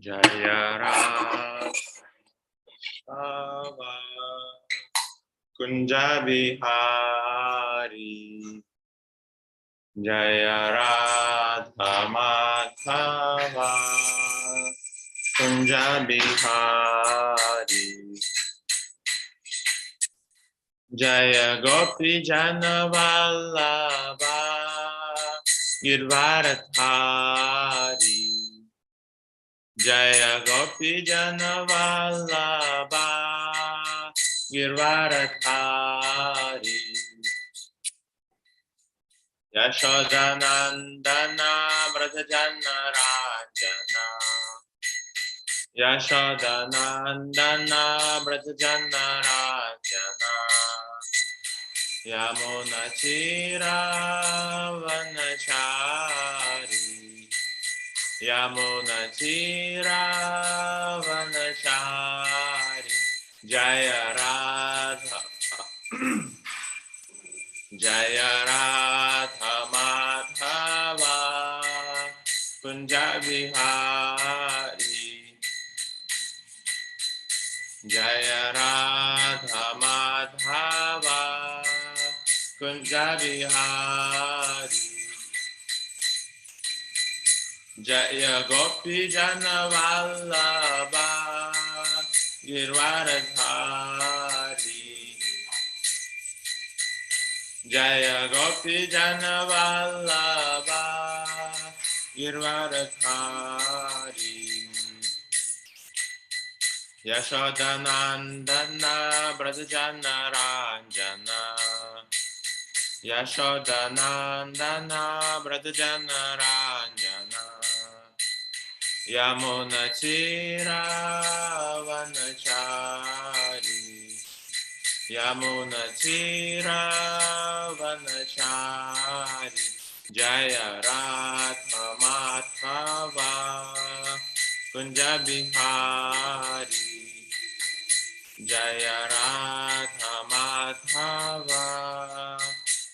Jaya Radha Kunja Bihari Jaya Radha Madhava Kunja Bihari Jaya Gopi Jana Vallabha Girvaradhari Jaya Gopi Jana Vallabha Girvaradhari Yashodanandana Vrajajana Ranjana Yashodanandana Vrajajana Ranjana Yamunachira Vanachari Yamunachira Vanachari Jaya Radha Jaya Radha Madhava Kunja Bihari Jaya Radha Madhava Kunja Bihari Jaya Gopi Jana Vallabha Girvaradhari Jaya Gopi Jana Vallabha Girvaradhari Yashodanandana Brajajana Ranjana Yashodanandana Brajajana Ranjana Yamunachira Vanachari Yamunachira Vanachari Jaya Radha Madhava Kunja Bihari Jaya Radha Madhava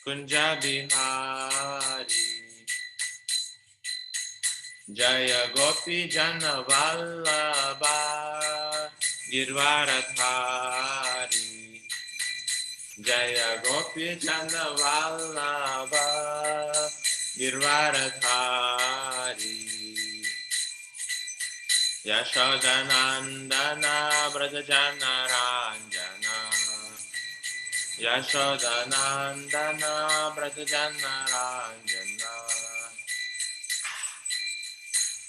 Kunja Bihari Jaya Gopi Jana Vallabha Girvaradhari Jaya Gopi Jana Vallabha Girvaradhari Yashodanandana Brajajana Ranjana Yashodanandana Brajajana Ranjana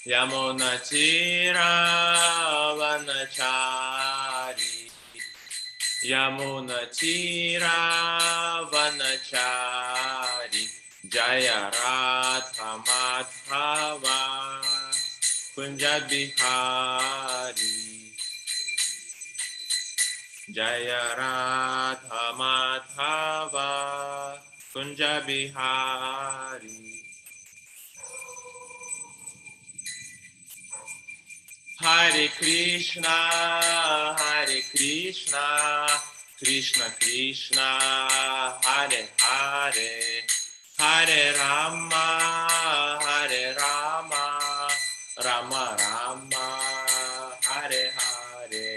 Yamunachira Vanachari Yamunachira Vanachari Jaya Radha Madhava Kunja Bihari Jaya Radha Madhava Kunja Bihari Hare Krishna Krishna Krishna Hare Hare Hare Rama Rama Rama Hare Hare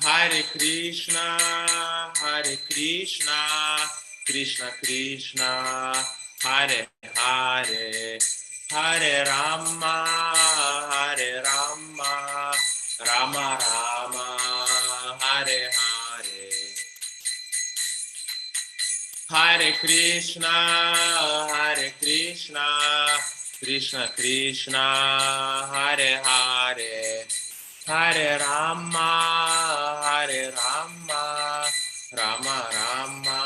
Hare Krishna Krishna Krishna Hare Hare Hare Rama Rama Rama Hare Hare Hare Krishna Krishna Krishna Hare Hare Hare Rama Rama Rama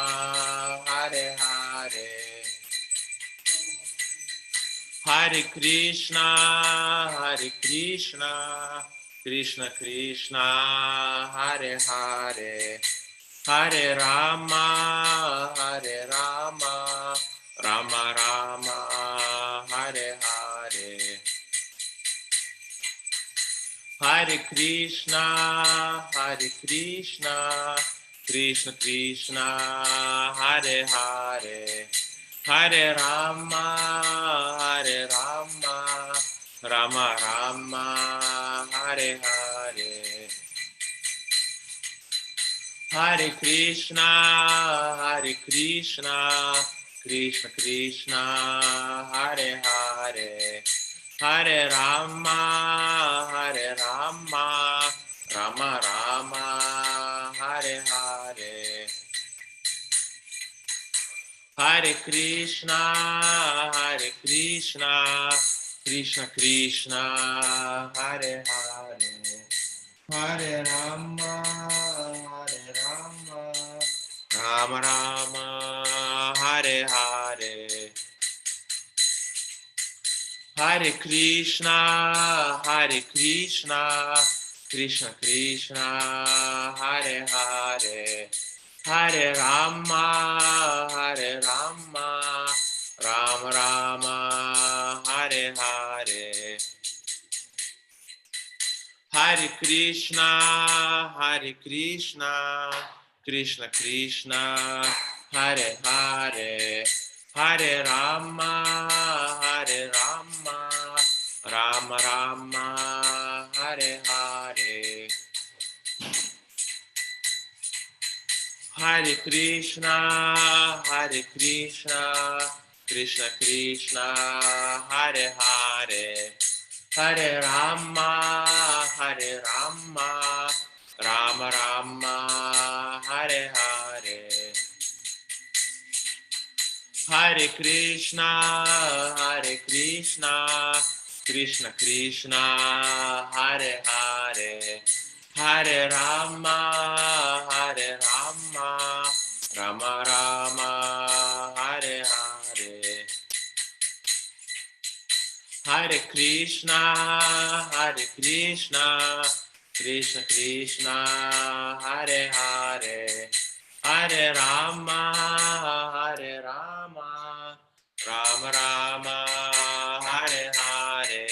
Hare Hare Hare Krishna Krishna Krishna Hare Hare Hare Rama Rama Rama Hare Hare Hare Krishna Krishna Krishna Hare Hare Hare Rama Rama Rama, Hare Hare. Hare Krishna, Krishna Krishna, Hare Hare. Hare Rama, Rama Rama, Hare Hare. Hare Krishna, Krishna Krishna, Hare Hare. Hare Rama, Rama Rama, Hare Hare. Hare Krishna, Krishna Krishna, Hare Hare. Hare Rama, Rama Rama, Hare Hare. Hare Krishna, Krishna Krishna, Hare Hare. Hare Rama, Rama Rama, Hare Hare. Hare Krishna, Krishna Krishna, Hare Hare. Hare Rama, Rama Rama, Hare Hare. Hare Krishna, Krishna Krishna, Hare Hare. Hare Rama, Rama Rama, Hare Hare. Hare Krishna, Krishna Krishna, Hare Hare. Hare Rama, Rama Rama, Hare Hare.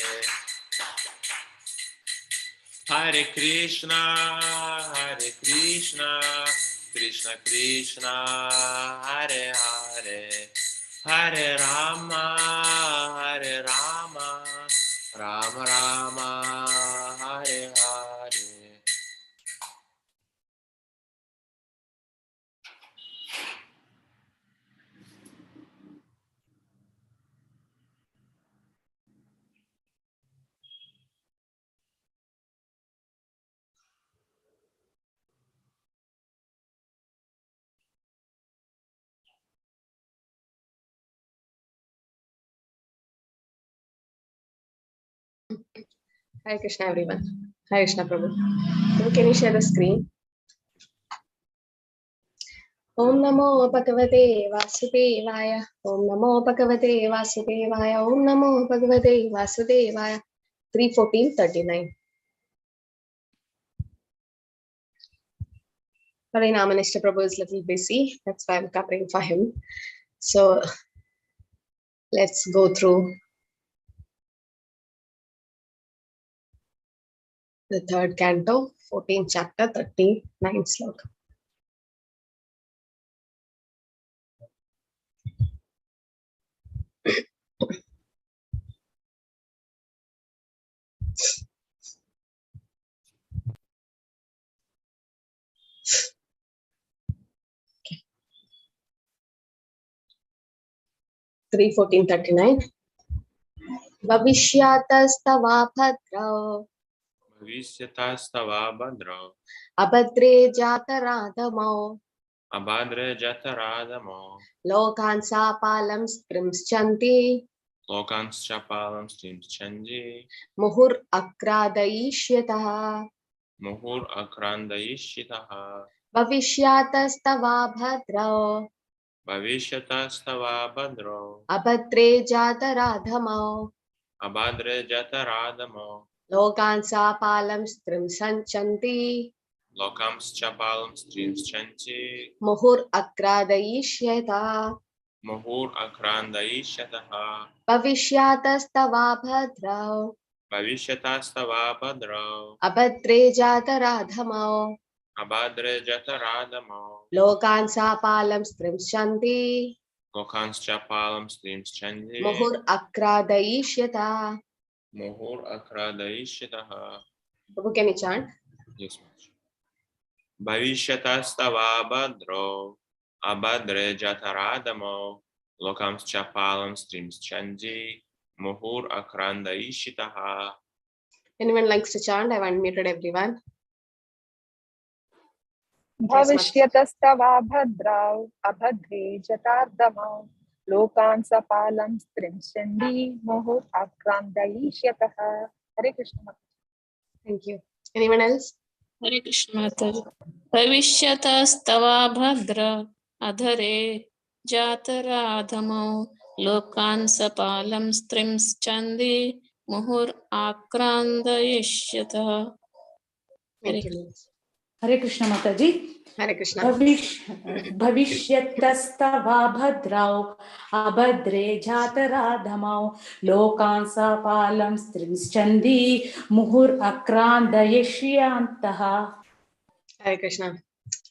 Hare Krishna, Krishna Krishna, Hare Hare. Hare Rama, Rama Rama, Hare Hare. Hare Krishna, everyone. Hare Krishna, Prabhu. So can you share the screen? Om Namo Bhagavate Vasudevaya. Om Namo Bhagavate Vasudevaya. Om Namo Bhagavate Vasudevaya. 3:14:39. Harina Minister Prabhu is a little busy. That's why I'm covering for him. So let's go through the third canto, 14th chapter, 39th sloka. Okay. 3:14:39. Bhavishyatastava bhadrao. Bhavishyatastava Bhadra. Abhadre jataradhamao. Abhadre Jataradamo. Lokan sapalam strimschanti. Lokanschapalam Strimschanji. Muhur akradayishyatah. Muhur Akrandayishitaha. Bhavishyatastava bhadrao. Bhavishyatastava Bhadro. Abhadre jataradhamao. Abhadre Jataradamo. Lokan sapalam strimschanti. Lokamschapalam Strimschanji. Muhur akradayishyatah. Muhur Akrandayishataha. Bhavishyatastava bhadrao. Bhavishyatastava Bhadro. Abhadre jataradhamao. Abhadre Jataradamo. Lokan sapalam strimschanti. Lokanschapalam Strimschanji. Muhur akradayishyatah. Muhur Akradayishitaha. Prabhu, can you chant? Yes, Maharaj. Bhavishyatastava Badro Abhadre Jataradamo Lokams Chapalam Streams Chanji Muhur Akrandayishitaha. Anyone likes to chant? I've unmuted everyone. Bhavishyatastava bhadrau abhadre jatardamau lokan sapalam strimshandi mohur akrandayishyataha. Hare Krishna. Thank you. Anyone else? Hare Krishna Mataji. Bhavishyatastava bhadra adhare jataradhamau lokan sapalam strims chandi muhur akrandayishyatah. Thank you. Hare Krishna Mataji. Hare Krishna. Bhavishyatastava bhadrau abhadre jataradhamau lokan sapalam strimschandi muhur akrandayishyantaha. Hare Krishna.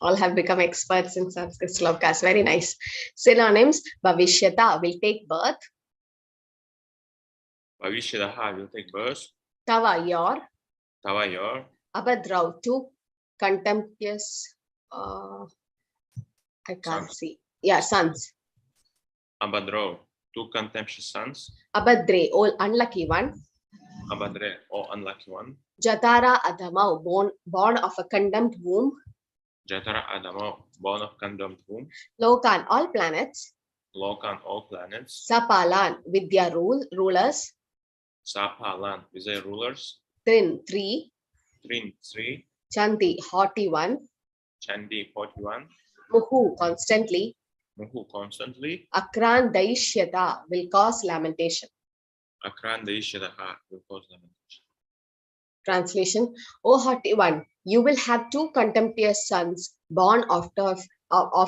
All have become experts in Sanskrit slokas. Very nice. Synonyms: Bhavishyata will take birth. Bhavishyataha will take birth. Tava your. Tava your. Abhadrau two contemptuous. I can't Sons. see. Yeah, sons. Abhadro, two contemptuous sons. Abhadre, all unlucky one. Abhadre, or unlucky one. Jatara Adhamau, born of a condemned womb. Jatara Adamo, born of condemned womb. Lokan, all planets. Lokan, all planets. Sapalan, with their rulers. Sapalan, with their rulers. Trin, three. Trin, three. Chanti, haughty one. Chandi, 41. Muhu, constantly. Muhu, constantly. Akran Daishyata, will cause lamentation. Akrandayishataha will cause lamentation. Translation: O haughty one, you will have two contemptuous sons born of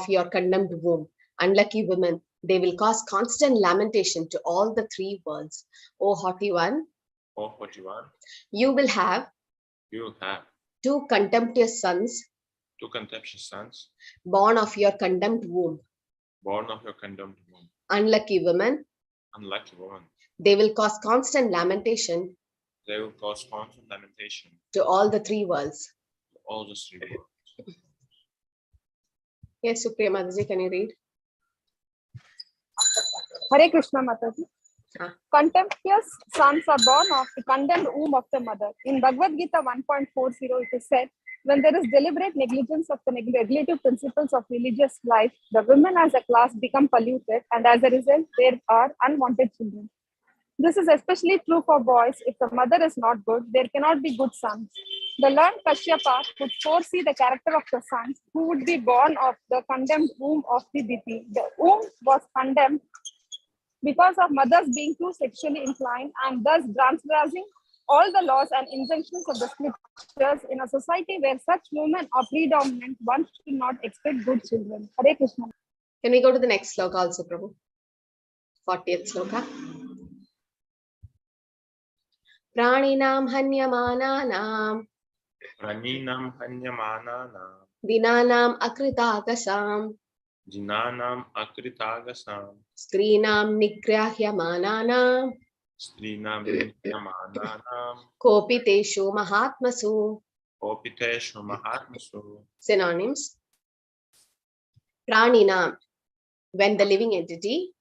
your condemned womb. Unlucky women, they will cause constant lamentation to all the three worlds. O haughty one, O 41. you will have You will have two contemptuous sons two contemptuous sons born of your condemned womb. born of your condemned womb. Unlucky women, Unlucky woman, they will cause constant lamentation they will cause constant lamentation to all the three worlds. to all the three worlds. Yes, Supriya Mataji, can you read? Hare Krishna Mataji. Ah. Contemptuous sons are born of the condemned womb of the mother. In Bhagavad Gita 1.40, it is said, when there is deliberate negligence of the regulative principles of religious life, the women as a class become polluted, and as a result, there are unwanted children. This is especially true for boys. If the mother is not good, there cannot be good sons. The learned Kashyapa could foresee the character of the sons who would be born of the condemned womb of the Diti. The womb was condemned because of mothers being too sexually inclined and thus transgressing all the laws and injunctions of the scriptures. In a society where such women are predominant, one should not expect good children. Hare Krishna. Can we go to the next sloka also, Prabhu? 40th sloka. Praninam hanyamananam Praninam hanyamananam dinanam akritagasam jinanam akritagasam strinam nigrahyamananam strinam nityamananam kopiteshu mahatmasu. opiteshu mahatmasu. Synonyms: Praninam, when the living entity.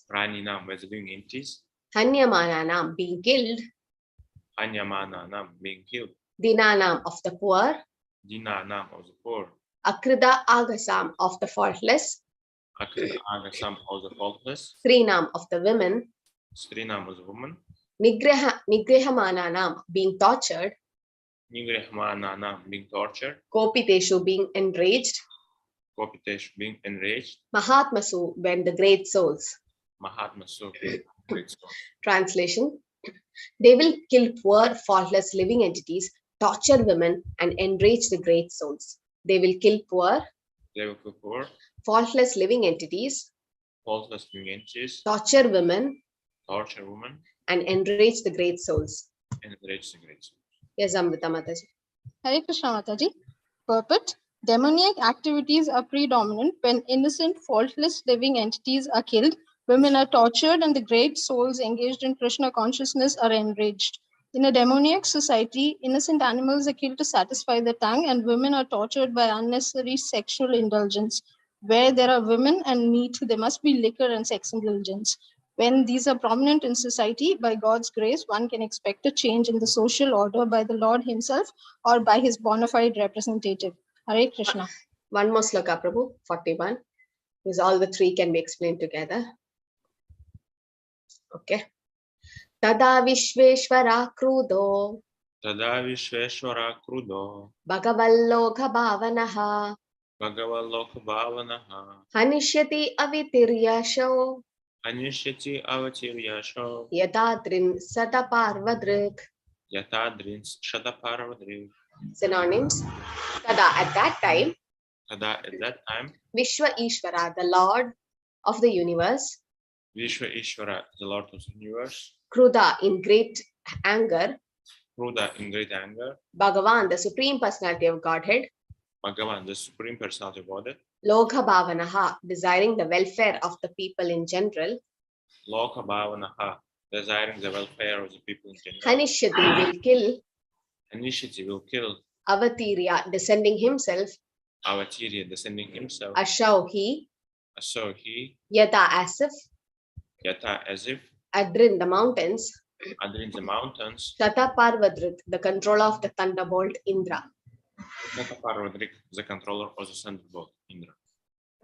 Praninam, with living entities. Hanyamananam, being killed. Hanyamananam, being killed. Dinanam, of the poor. Dinanam, of the poor. Akrida agasam, of the faultless. Akrita agasam, of the faultless. Strinam, of the women. Strinam, of the woman. Nigrehamananam, being tortured. Nigrahmananam, being tortured. Kopiteshu, being enraged. Kopiteshu, being enraged. Mahatmasu, when the great souls. Mahatmasu, being great soul. Translation: they will kill poor, faultless living entities, torture women, and enrage the great souls. They will kill poor, They will kill poor, faultless living entities, faultless living entities, torture women, torture women, and enrage the great souls. and enrage the great soul. Yes, Amrita Mataji. Hare Krishna Mataji. Purport: demoniac activities are predominant when innocent, faultless living entities are killed Women are tortured and the great souls engaged in Krishna consciousness are enraged. In a demoniac society, innocent animals are killed to satisfy the tongue, and women are tortured by unnecessary sexual indulgence. Where there are women and meat, there must be liquor and sex indulgence. When these are prominent in society, by God's grace, one can expect a change in the social order by the Lord himself or by his bona fide representative. Hare Krishna. One more sloka, Prabhu, 41. Because all the three can be explained together. Okay. Tada Vishveshvara Krudo Tada Vishveshvara Krudo Bhagavallokha Bhavanaha Bhagavaloka Bhavanaha Hanishyati Avitiryasho Anishyati Avatiryasho Yatadrin Sataparvadrik. Yatadrins Shataparvadri. Synonyms. Tada, at that time, Tada, at that time, Vishwa Ishvara, the Lord of the universe, Vishwa Ishvara, the Lord of the universe, Kruda, in great anger, Kruda, in great anger, Bhagavan, the Supreme Personality of Godhead, Bhagavan, the Supreme Personality of Godhead, Lokha Bhavanaha, desiring the welfare of the people in general, Loka Bhavanaha, desiring the welfare of the people in general, Hanishyati, will kill, Anishyati will kill, Avatirya, descending himself, Avatirya, descending himself, Ashau, he, so he, Yata, as if, Yata, as if, Adrin, the mountains, Adrin, the mountains, Shata Parvadrit, the controller of the thunderbolt, Indra. Shataparvadrik, the controller of the thunderbolt, Indra.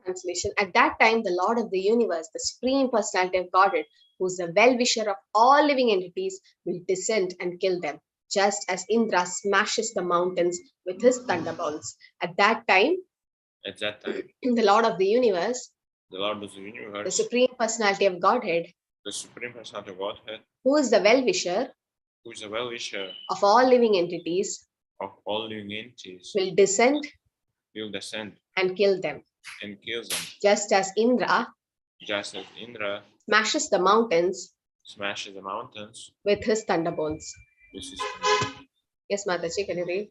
Translation. At that time, the Lord of the universe, the Supreme Personality of Godhead, who is the well-wisher of all living entities, will descend and kill them, just as Indra smashes the mountains with his thunderbolts. At that time, At that time, the Lord of the universe, the Lord of the the universe, Supreme Personality of Godhead, the Supreme Personality of Godhead, who is the well-wisher who is the well-wisher of all living entities, of all living entities, will descend will descend and kill them, and kill them, just as Indra just as Indra smashes the mountains smashes the mountains with his thunderbolts. with his thunder. Yes, Mataji, can you read?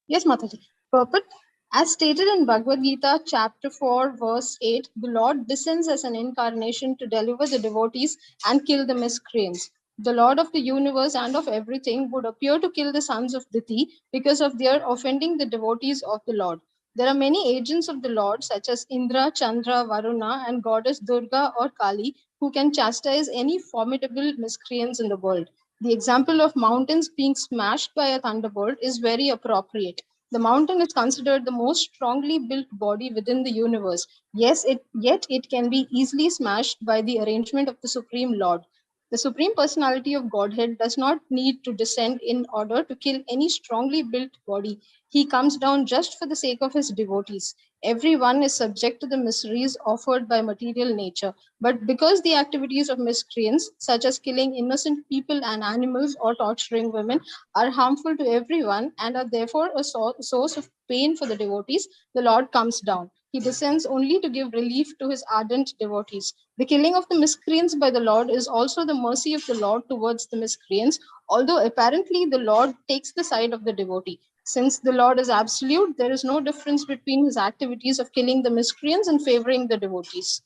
Yes, Mataji. Purport. As stated in Bhagavad Gita, chapter 4, verse 8, the Lord descends as an incarnation to deliver the devotees and kill the miscreants. The Lord of the universe and of everything would appear to kill the sons of Diti because of their offending the devotees of the Lord. There are many agents of the Lord, such as Indra, Chandra, Varuna, and goddess Durga or Kali, who can chastise any formidable miscreants in the world. The example of mountains being smashed by a thunderbolt is very appropriate. The mountain is considered the most strongly built body within the universe. Yet it can be easily smashed by the arrangement of the Supreme Lord. The Supreme Personality of Godhead does not need to descend in order to kill any strongly built body. He comes down just for the sake of his devotees. Everyone is subject to the miseries offered by material nature. But because the activities of miscreants, such as killing innocent people and animals or torturing women, are harmful to everyone and are therefore a source of pain for the devotees, the Lord comes down. He descends only to give relief to his ardent devotees. The killing of the miscreants by the Lord is also the mercy of the Lord towards the miscreants, although apparently the Lord takes the side of the devotee. Since the Lord is absolute, there is no difference between his activities of killing the miscreants and favoring the devotees.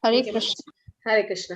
Hare Thank you, Krishna. Mataji. Hare Krishna.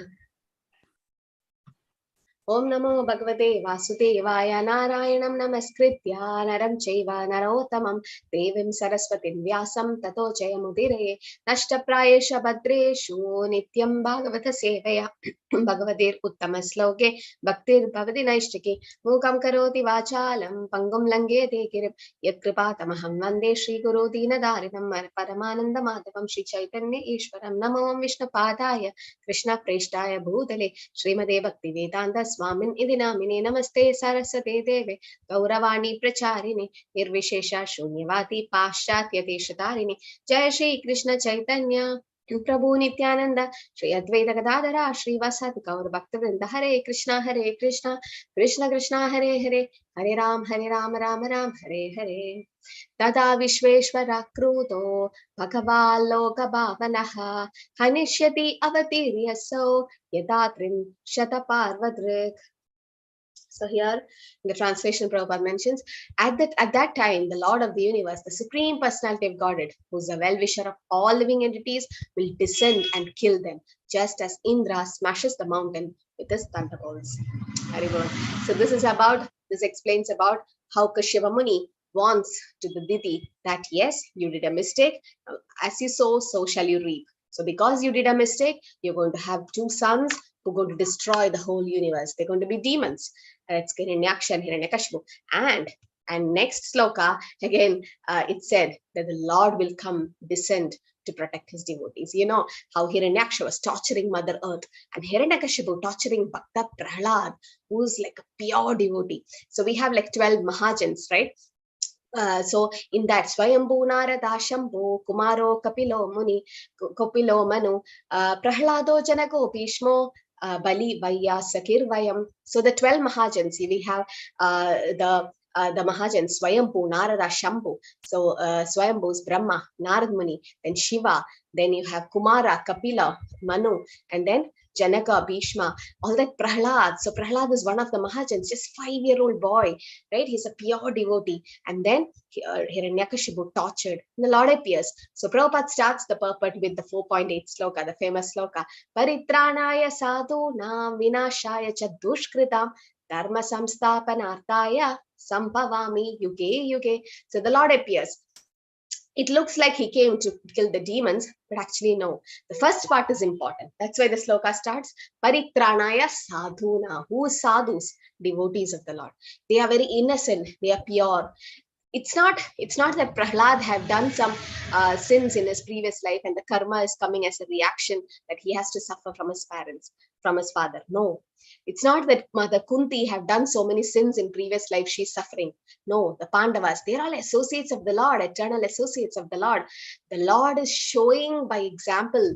Om Namo Bhagavate Vasudevaya Narayanam Namaskritya Naram Chaiva Narottamam Devim Saraswatim Vyasam Tato Jayamudire Nashtaprayesha Bhadreshu Nityam Bhagavata Sevaya Bhagavatir Uttama Sloke Bhaktir Bhavati Naishtaki Mukam Karoti Vachalam Pangum Langete Kirip Yatkripatamaham Vande Shri Guru Dinadarinam Paramananda Madhavam Shri Chaitanya Ishwaram Namo Vishnu Padaya Krishna Preshtaya Bhutale Srimade Bhaktivedanta Swamin Idi Namine Namaste Saraswate Deve Gauravani Pracharine Nirvishesha Shunyavati Paschatya Deshatarine Jai Shri Krishna Chaitanya Prabhu Nityananda Shri Advaita Gadadara Shri Vasati Gaur Bhaktivinoda Hare Krishna Krishna Krishna Hare Hare Hare Ram Ram Ram Hare Hare Tada Vishveshvara Kruto Bhagavaloka Bhavanaha Hanishyati Avatiryaso Yadatrin Shataparvadrik. So here in the translation, Prabhupada mentions, at that time, the Lord of the universe, the Supreme Personality of Godhead, who's the well-wisher of all living entities, will descend and kill them, just as Indra smashes the mountain with his thunderbolts. Very good. So this explains about how Kashyapa Muni warns to the Diti that yes, you did a mistake. As you sow, so shall you reap. So because you did a mistake, you're going to have two sons who are going to destroy the whole universe. They're going to be demons. It's Hiranyaksha and Hiranyakashipu. And next sloka, again, it said that the Lord will come, descend to protect his devotees. You know how Hiranyaksha was torturing Mother Earth and Hiranyakashipu torturing Bhakta Prahlad, who's like a pure devotee. So we have like 12 Mahajans, right? So in that Swayambhu Narada Shambhu Kumaro Kapilo Muni Kopilo Manu Prahlado Janako Bhishmo Bali Vaya Sakir Vayam. So the 12 Mahajans, we have the Mahajans Swayambhu Narada Shambhu. So Swayambhu is Brahma, Narad Muni, then Shiva, then you have Kumara, Kapila, Manu, and then Janaka, Bhishma, all that Prahlad. So Prahlad is one of the Mahajans, just 5-year-old boy, right? He's a pure devotee. And then Hiranyakashipu tortured. And the Lord appears. So Prabhupada starts the purport with the 4.8 sloka, the famous sloka. Paritranaya sadhu nam vinashaya cha dushkritam dharma samsthapanarthaya sambhavami yuge yuge. So the Lord appears. It looks like he came to kill the demons, but actually no. The first part is important. That's why the sloka starts. Paritranaya sadhuna. Who is sadhus? Devotees of the Lord. They are very innocent. They are pure. It's not that Prahlad have done some sins in his previous life and the karma is coming as a reaction that he has to suffer from his parents, from his father. No, it's not that Mother Kunti have done so many sins in previous life, she's suffering. No, the Pandavas, they're all associates of the Lord, eternal associates of the Lord. The Lord is showing by example,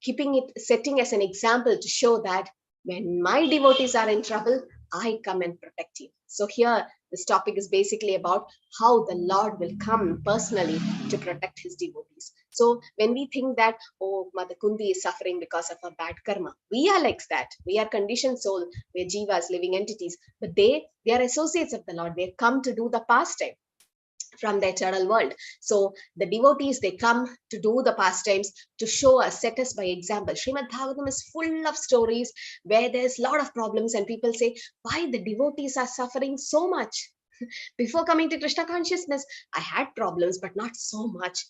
setting as an example to show that when my devotees are in trouble, I come and protect you. So here, this topic is basically about how the Lord will come personally to protect his devotees. So when we think that, oh, Mother Kunti is suffering because of a bad karma, we are like that. We are conditioned soul, we are jivas, living entities, but they are associates of the Lord. They come to do the pastime from the eternal world. So the devotees, they come to do the pastimes to show us, set us by example. Shrimad Bhagavatam is full of stories where there's a lot of problems and people say, why the devotees are suffering so much? Before coming to Krishna consciousness, I had problems, but not so much.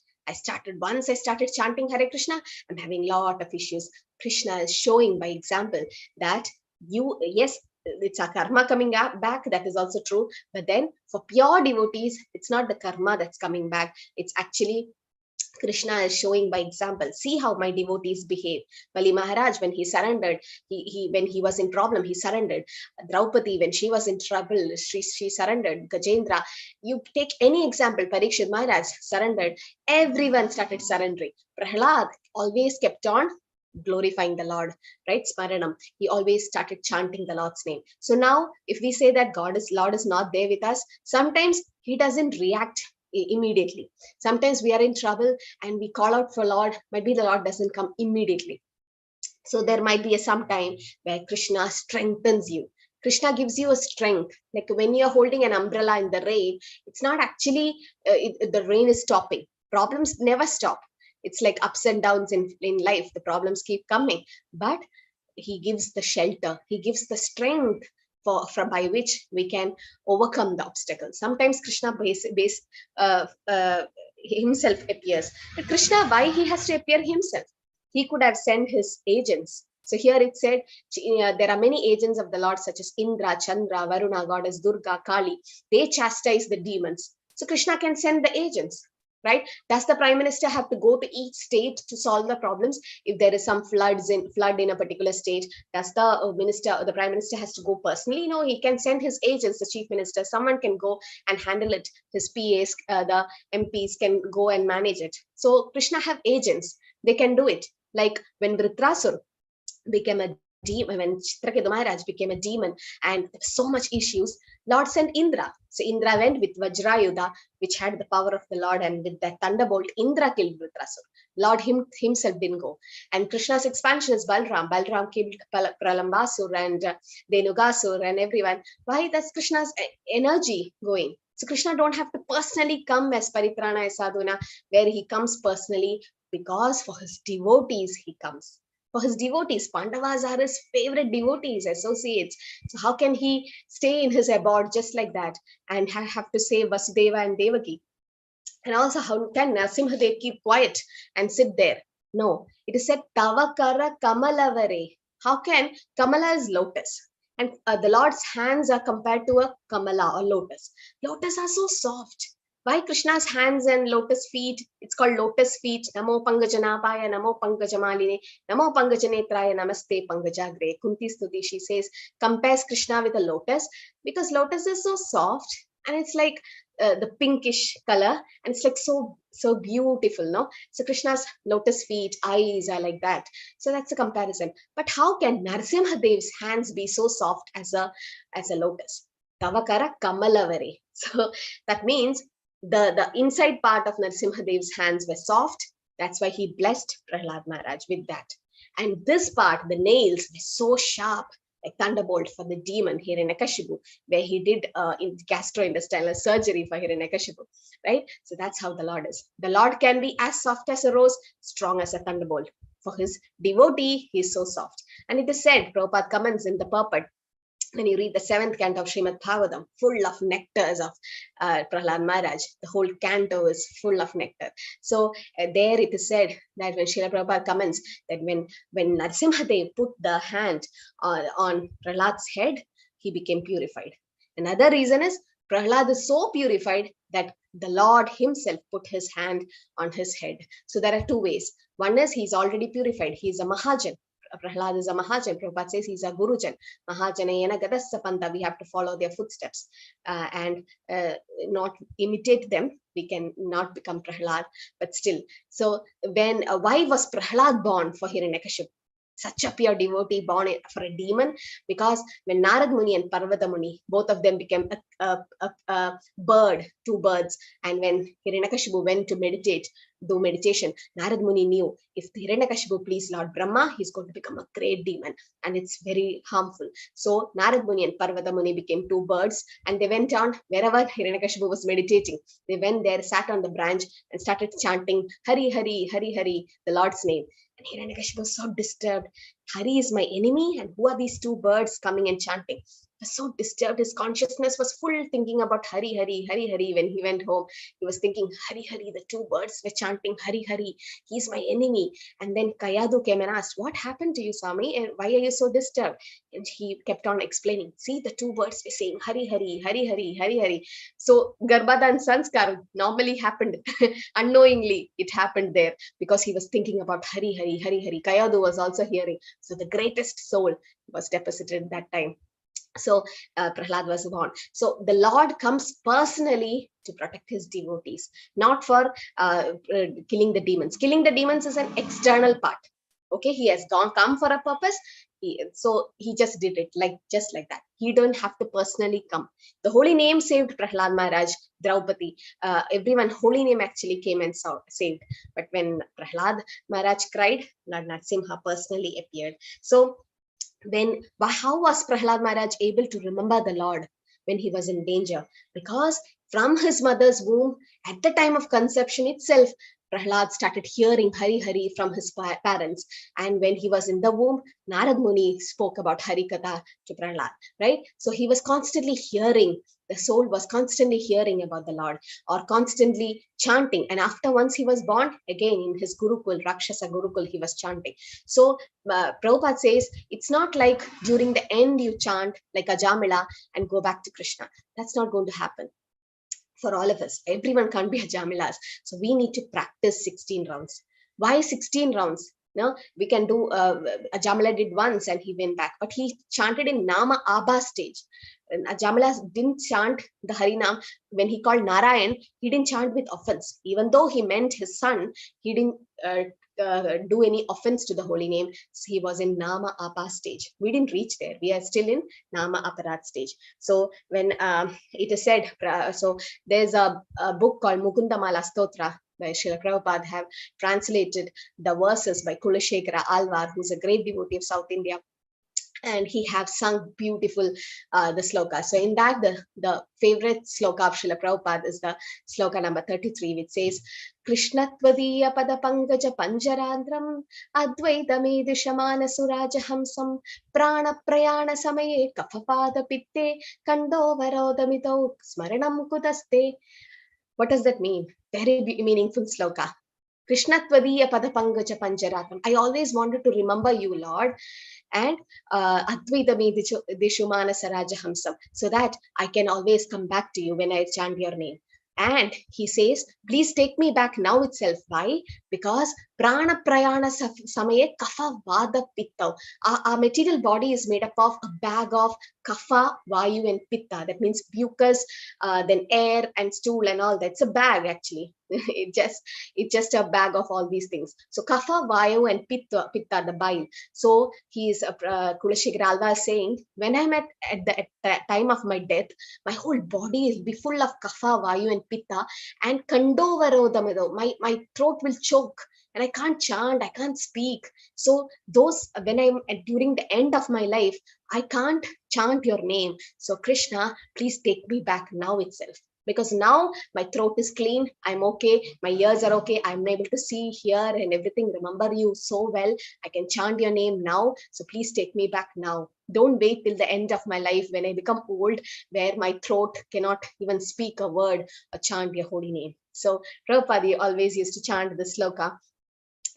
Once I started chanting Hare Krishna, I'm having a lot of issues. Krishna is showing by example that yes, it's a karma coming back, that is also true. But then for pure devotees, it's not the karma that's coming back. It's actually Krishna is showing by example. See how my devotees behave. Bali Maharaj, when he surrendered, when he was in problem, he surrendered. Draupadi, when she was in trouble, she surrendered. Gajendra, you take any example, Parikshit Maharaj surrendered. Everyone started surrendering. Prahlad always kept on glorifying the Lord, right? Smaranam. He always started chanting the Lord's name. So now, if we say that Lord is not there with us, sometimes he doesn't react immediately. Sometimes we are in trouble and we call out for Lord, maybe the Lord doesn't come immediately. So there might be some time where Krishna strengthens you. Krishna gives you a strength. Like when you're holding an umbrella in the rain, it's not actually the rain is stopping. Problems never stop. It's like ups and downs in life. The problems keep coming, but he gives the shelter. He gives the strength by which we can overcome the obstacles. Sometimes Krishna himself appears. But Krishna, why he has to appear himself? He could have sent his agents. So here it said, there are many agents of the Lord, such as Indra, Chandra, Varuna, goddess Durga, Kali. They chastise the demons. So Krishna can send the agents. Right? Does the prime minister have to go to each state to solve the problems? If there is some flood in a particular state, does the prime minister has to go personally? No, he can send his agents, the chief minister. Someone can go and handle it. His PAs, the MPs can go and manage it. So Krishna have agents. They can do it. Like when Vritrasur became a demon, when Chitraketu Maharaj became a demon and there was so much issues, Lord sent Indra. So Indra went with Vajrayudha, which had the power of the Lord, and with that thunderbolt, Indra killed Vritrasur. Lord himself didn't go. And Krishna's expansion is Balram. Balram killed Pralambasur and Denugasur and everyone. Why? That's Krishna's energy going. So Krishna don't have to personally come as Paritrana, as Sadhuna, where he comes personally, because for his devotees he comes. For his devotees, Pandavas are his favorite devotees, associates. So how can he stay in his abode just like that and have to save Vasudeva and Devaki? And also, how can Narasimhadev keep quiet and sit there? No, it is said, Tavakara Kamalavare. How can Kamala is lotus? And the Lord's hands are compared to a Kamala or lotus. Lotus are so soft. Why Krishna's hands and lotus feet? It's called lotus feet. Namo Pangajanapaya, Namo Pangajamaline, Namo Pangajanetraya, Namaste Pangajagre. Kunti Stuti, she says, compares Krishna with a lotus because lotus is so soft and it's like the pinkish color, and it's like so beautiful, no? So Krishna's lotus feet, eyes are like that. So that's a comparison. But how can Narasimhadev's hands be so soft as a lotus? Tavakara Kamalavare. So that means the inside part of Narasimhadev's hands were soft. That's why he blessed Prahlad Maharaj with that. And this part, the nails were so sharp, like thunderbolt for the demon Hiranyakashipu, where he did gastrointestinal surgery for Hiranyakashipu, right? So that's how the Lord is. The Lord can be as soft as a rose, strong as a thunderbolt. For his devotee, he is so soft. And it is said, Prabhupada comments in the purport, when you read the 7th canto of Shrimad Bhagavatam, full of nectars of Prahlad Maharaj, the whole canto is full of nectar. So there it is said that when Srila Prabhupada comments that when Narasimhadev put the hand on Prahlad's head, he became purified. Another reason is Prahlad is so purified that the Lord himself put his hand on his head. So there are two ways. One is he's already purified. He's a Mahajan. Prahlad is a Mahajan. Prabhupada says he's a Gurujan. Mahajanayana Gadassa Panta. We have to follow their footsteps and not imitate them. We can not become Prahlad, but still. So when why was Prahlad born for Hiranyakashipu? Such a pure devotee born for a demon, because when Narad Muni and Parvata Muni, both of them became a bird, two birds, and when Hiranyakashipu went to do meditation, Narad Muni knew if Hiranyakashipu please Lord Brahma, he's going to become a great demon, and it's very harmful. So Narad Muni and Parvata Muni became two birds, and they went on wherever Hiranyakashipu was meditating. They went there, sat on the branch, and started chanting Hari Hari Hari Hari, the Lord's name. And Hiranyakashipu was so disturbed. Hari is my enemy, and who are these two birds coming and chanting? He was so disturbed. His consciousness was full thinking about Hari Hari Hari Hari. When he went home, he was thinking Hari Hari. The two birds were chanting Hari Hari. He's my enemy. And then Kayadu came and asked, "What happened to you, Swami? And why are you so disturbed?" And he kept on explaining. See, the two birds were saying Hari Hari Hari Hari Hari Hari. So Garbhadan Sanskar normally happened unknowingly. It happened there because he was thinking about Hari Hari Hari Hari. Kayadu was also hearing. So the greatest soul was deposited that time. So Prahlad was born. So the Lord comes personally to protect his devotees, not for killing the demons. Killing the demons is an external part. Okay, he has come for a purpose. So he just did it just like that. He don't have to personally come. The holy name saved Prahlad Maharaj, Draupadi. Everyone, holy name actually came and saved. But when Prahlad Maharaj cried, Lord Narasimha personally appeared. So then how was Prahlad Maharaj able to remember the Lord when he was in danger? Because from his mother's womb, at the time of conception itself, Prahlad started hearing Hari Hari from his parents. And when he was in the womb, Narad Muni spoke about Hari Katha to Prahlad, right? So he was constantly hearing, the soul was constantly hearing about the Lord or constantly chanting. And after once he was born, again in his Gurukul, Rakshasa Gurukul, he was chanting. So Prabhupada says, it's not like during the end you chant like Ajamila and go back to Krishna. That's not going to happen. For all of us, everyone can't be Ajamilas. So we need to practice 16 rounds. Why 16 rounds? No, we can do, Ajamila did once and he went back, but he chanted in Nama Abha stage. And Ajamila didn't chant the Harinam. When he called Narayan, he didn't chant with offense. Even though he meant his son, he didn't do any offense to the holy name. So he was in Nama Apa stage. We didn't reach there. We are still in Nama Aparat stage. So when it is said, so there's a book called Mukunda Mala Stotra by Srila Prabhupada have translated the verses by Kulashekara Alvar, who's a great devotee of South India. And he have sung beautiful the sloka. So in that, the favorite sloka of Srila Prabhupada is the sloka number 33, which says, Krishnattvadiya pada pankaja panjarandram advaitame dishamana suraja hamsam prana prayana samaye kafapada pitte kando varodamito smaranam kudaste. What does that mean? Very meaningful sloka. Krishnattvadiya pada pankaja panjarandram. I always wanted to remember you, Lord. And Advaitami Dishumana Sarajahamsam, so that I can always come back to you when I chant your name. And he says, please take me back now itself. Why? Because prana prayana samaye kapha vada pitta. Our material body is made up of a bag of kapha, vayu, and pitta. That means mucus, then air and stool and all that. It's a bag actually. It's just a bag of all these things. So kapha, vayu, and pitta, the bile. So he is Kulashekara is saying, when I'm at the time of my death, my whole body will be full of kapha, vayu, and pitta, and kandovarodamido. My throat will choke and I can't chant, I can't speak. So those, when I'm during the end of my life, I can't chant your name. So Krishna, please take me back now itself. Because now my throat is clean, I'm okay, my ears are okay, I'm able to see, hear, and everything, remember you so well. I can chant your name now, so please take me back now. Don't wait till the end of my life when I become old, where my throat cannot even speak a word or chant your holy name. So Prabhupada always used to chant the sloka.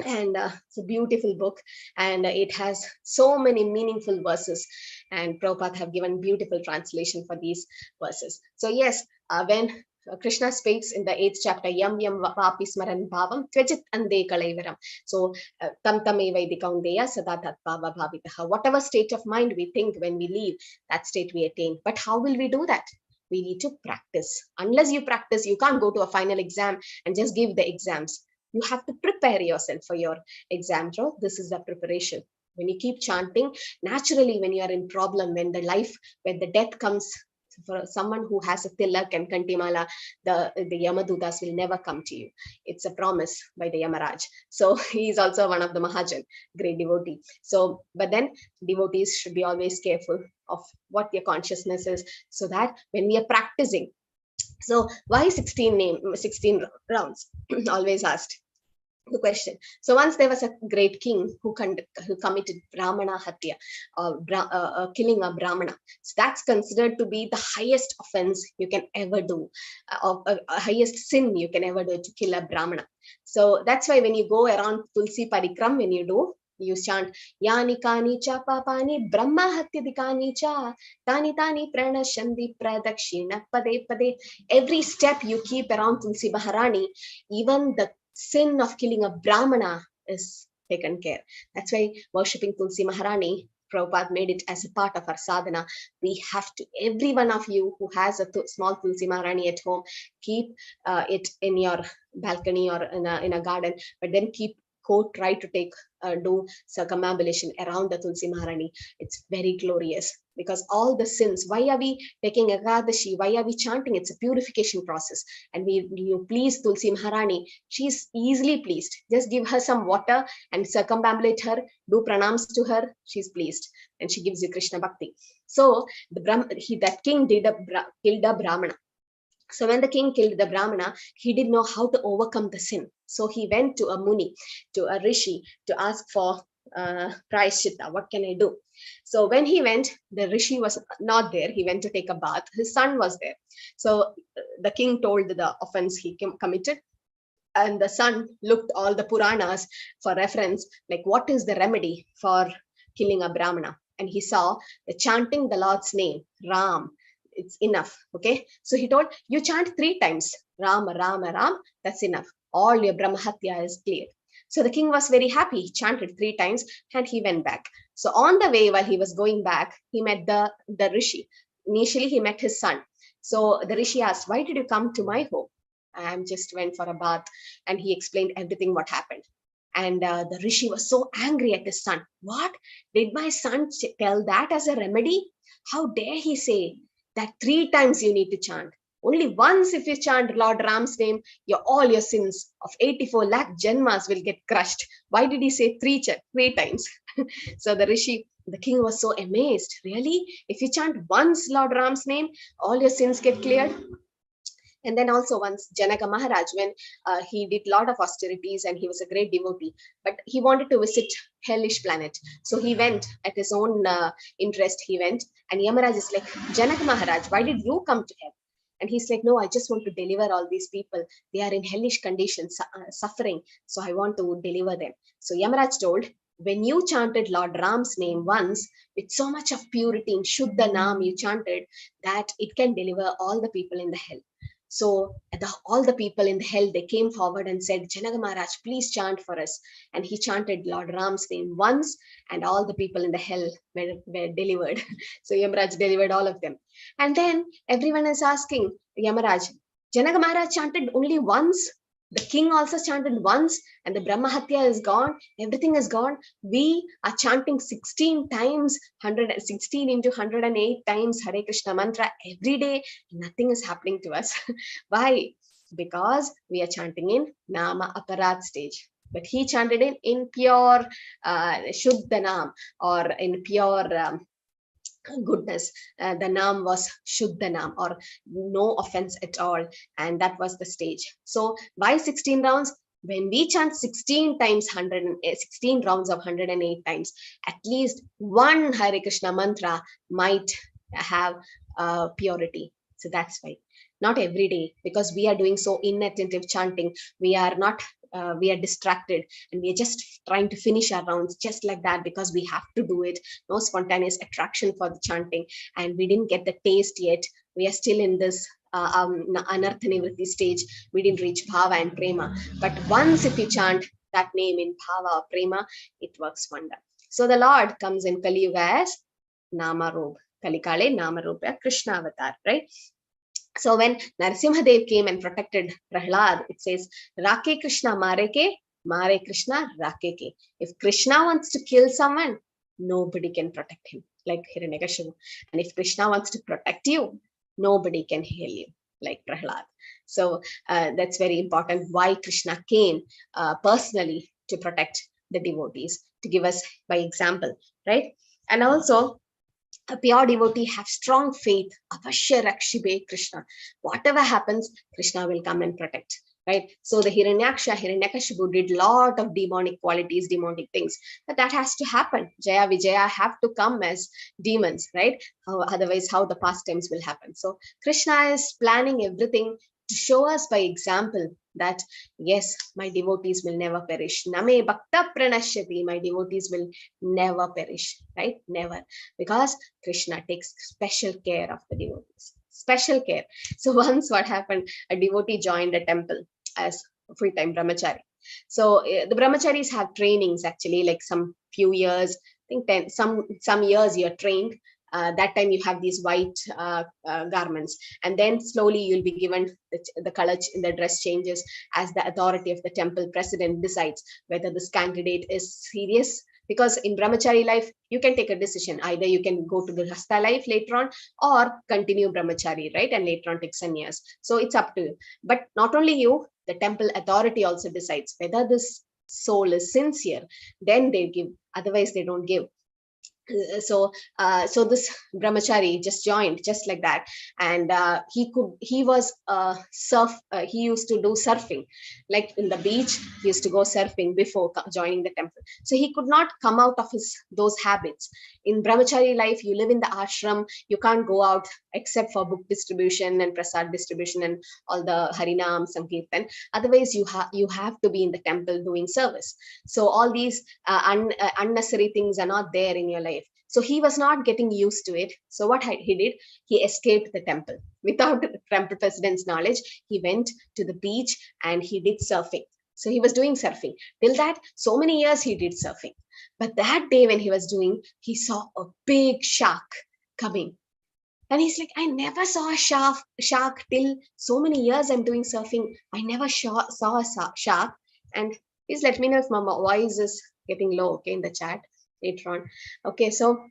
And it's a beautiful book, and it has so many meaningful verses, and Prabhupada have given beautiful translation for these verses. So yes, when Krishna speaks in the 8th chapter, yam yam vapi smaran bhavam tvajit ande kalaivaram. So tam tame vaidikaundeya sada tat bhava bhavitaha. Whatever state of mind we think when we leave, that state we attain. But how will we do that? We need to practice. Unless you practice, you can't go to a final exam and just give the exams. You have to prepare yourself for your exam. So this is the preparation. When you keep chanting, naturally, when you are in problem, when the death comes, for someone who has a tilak and kantimala, the Yamadutas will never come to you. It's a promise by the Yamaraj. So he is also one of the Mahajan, great devotee. So, but then devotees should be always careful of what their consciousness is, so that when we are practicing. So why 16 rounds? Always asked the question. So once there was a great king who committed Brahmana Hatya, killing a Brahmana. So that's considered to be the highest offense you can ever do, highest sin you can ever do, to kill a Brahmana. So that's why when you go around Tulsi Parikram, when you chant Yani Kani Cha Papani Brahma Hatyadikani Cha Tani Tani Pranashandi Pradakshina Pade Pade. Every step you keep around Tulsi Maharani, even the sin of killing a Brahmana is taken care. That's why worshipping Tulsi Maharani, Prabhupada made it as a part of our sadhana. We have to, every one of you who has a small Tulsi Maharani at home, keep it in your balcony or in a garden, but then try to do circumambulation around the Tulsi Maharani. It's very glorious, because all the sins, why are we taking Ekadashi? Why are we chanting? It's a purification process. And you please Tulsi Maharani, she's easily pleased. Just give her some water and circumambulate her, do pranams to her, she's pleased. And she gives you Krishna Bhakti. So that king killed a Brahmana. So when the king killed the Brahmana, he didn't know how to overcome the sin. So he went to a Muni, to a Rishi, to ask for Prayashchitta. What can I do? So when he went, the Rishi was not there. He went to take a bath. His son was there. So the king told the offense he committed. And the son looked all the Puranas for reference, like what is the remedy for killing a Brahmana? And he saw the chanting the Lord's name, Ram. It's enough. Okay. So he told, you chant 3 times, Ram, Ram, Ram. That's enough. All your Brahmahatya is clear. So the king was very happy. He chanted 3 times and he went back. So on the way, while he was going back, he met the Rishi. Initially, he met his son. So the Rishi asked, why did you come to my home? I just went for a bath. And he explained everything what happened. And the Rishi was so angry at his son. What? Did my son tell that as a remedy? How dare he say that 3 times you need to chant? Only once if you chant Lord Ram's name, all your sins of 84 lakh Janmas will get crushed. Why did he say 3 times? So the king was so amazed. Really? If you chant once Lord Ram's name, all your sins get cleared? And then also once Janaka Maharaj, when he did a lot of austerities and he was a great devotee, but he wanted to visit hellish planet. So he went at his own interest, he went, and Yamaraj is like, Janaka Maharaj, why did you come to hell? And he's like, no, I just want to deliver all these people. They are in hellish conditions, suffering. So I want to deliver them. So Yamaraj told, when you chanted Lord Ram's name once, with so much of purity in Shuddha Nam you chanted, that it can deliver all the people in the hell. So all the people in the hell, they came forward and said, Janaka Maharaj, please chant for us. And he chanted Lord Ram's name once, and all the people in the hell were delivered. So Yamaraj delivered all of them. And then everyone is asking Yamaraj, Janaka Maharaj chanted only once. The king also chanted once, and the Brahma Hatya is gone. Everything is gone. We are chanting 16 times, 116 into 108 times Hare Krishna mantra every day. Nothing is happening to us. Why? Because we are chanting in Nama Aparat stage. But he chanted it in pure Shuddha Nam, or in pure goodness. The Nam was Shuddha Nam, or no offense at all. And that was the stage. So why 16 rounds? When we chant 16 times 16 rounds of 108 times, at least one Hare Krishna mantra might have purity. So that's why. Not every day, because we are doing so inattentive chanting. We are not, we are distracted, and we are just trying to finish our rounds just like that because we have to do it. No spontaneous attraction for the chanting, and we didn't get the taste yet. We are still in this Anartha Nivritti stage. We didn't reach Bhava and Prema. But once if you chant that name in Bhava or Prema, it works wonder. So the Lord comes in Kali Yuga as Nama Roop. Kalikale Nama Rupa Krishna Avatar, right? So when Narasimhadev came and protected Prahlad, it says, Rake Krishna Mareke, Mare Krishna Rakeke. If Krishna wants to kill someone, nobody can protect him, like Hiranyakashipu. And if Krishna wants to protect you, nobody can heal you, like Prahlad. So that's very important, why Krishna came personally to protect the devotees, to give us by example, right? And also, a pure devotee have strong faith. Avashya Rakshibe Krishna. Whatever happens, Krishna will come and protect. Right? So the Hiranyakashipu did lot of demonic qualities, demonic things. But that has to happen. Jaya Vijaya have to come as demons, right? Otherwise, how the pastimes will happen. So Krishna is planning everything to show us by example that, yes, my devotees will never perish. Name bhakta pranashyati. My devotees will never perish, right? Never. Because Krishna takes special care of the devotees. Special care. So once what happened, a devotee joined a temple as a full-time brahmachari. So the brahmacharis have trainings actually, like some few years, I think some years you're trained. That time you have these white garments, and then slowly you'll be given the color, the dress changes as the authority of the temple president decides whether this candidate is serious. Because in brahmachari life, you can take a decision. Either you can go to the Grihastha life later on, or continue brahmachari, right? And later on take sannyas. So it's up to you. But not only you, the temple authority also decides whether this soul is sincere. Then they give. Otherwise, they don't give. So this brahmachari just joined just like that, and he used to do surfing, like in the beach. He used to go surfing before joining the temple. So he could not come out of those habits. In brahmachari life, you live in the ashram, you can't go out except for book distribution and prasad distribution and all the harinam sankirtan. Otherwise, you have to be in the temple doing service. So all these unnecessary things are not there in your life. So he was not getting used to it. So what he did, he escaped the temple. Without the temple president's knowledge, he went to the beach and he did surfing. So he was doing surfing. Till that, so many years he did surfing. But that day when he was doing, he saw a big shark coming. And he's like, I never saw a shark till so many years I'm doing surfing. I never saw a shark. And Please let me know if my voice is getting low, okay, in the chat later on. Okay, so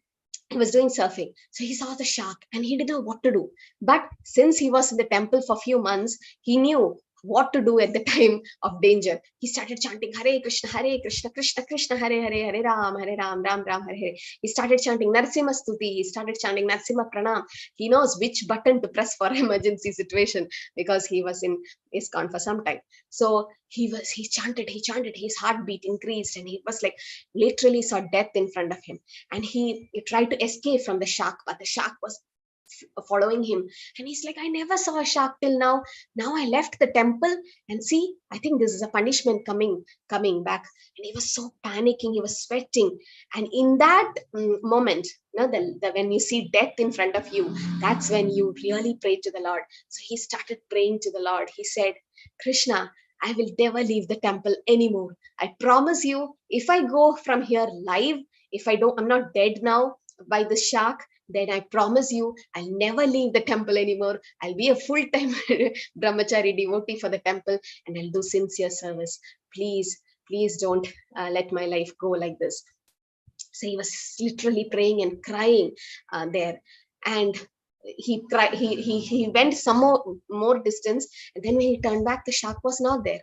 he was doing surfing. So he saw the shark and he didn't know what to do. But since he was in the temple for a few months, he knew what to do at the time of danger. He started chanting Hare Krishna, Krishna Krishna, Hare Hare, Hare Ram, Ram Ram, Hare Hare. He started chanting Narasimha Stuti. He started chanting Narasimha Pranam. He knows which button to press for emergency situation because he was in ISKCON for some time. So he chanted, his heartbeat increased, and he was like literally saw death in front of him. And he tried to escape from the shark, but the shark was following him. And he's like, I never saw a shark till now. Now I left the temple, and see, I think this is a punishment coming back. And he was so panicking, he was sweating. And in that moment, when you see death in front of you, that's when you really pray to the Lord. So he started praying to the Lord. He said, Krishna, I will never leave the temple anymore. I promise you, if I go from here live, I'm not dead now by the shark, then I promise you, I'll never leave the temple anymore. I'll be a full-time brahmachari devotee for the temple, and I'll do sincere service. Please don't let my life go like this. So he was literally praying and crying there. And he cried. He went some more distance, and then when he turned back, the shark was not there.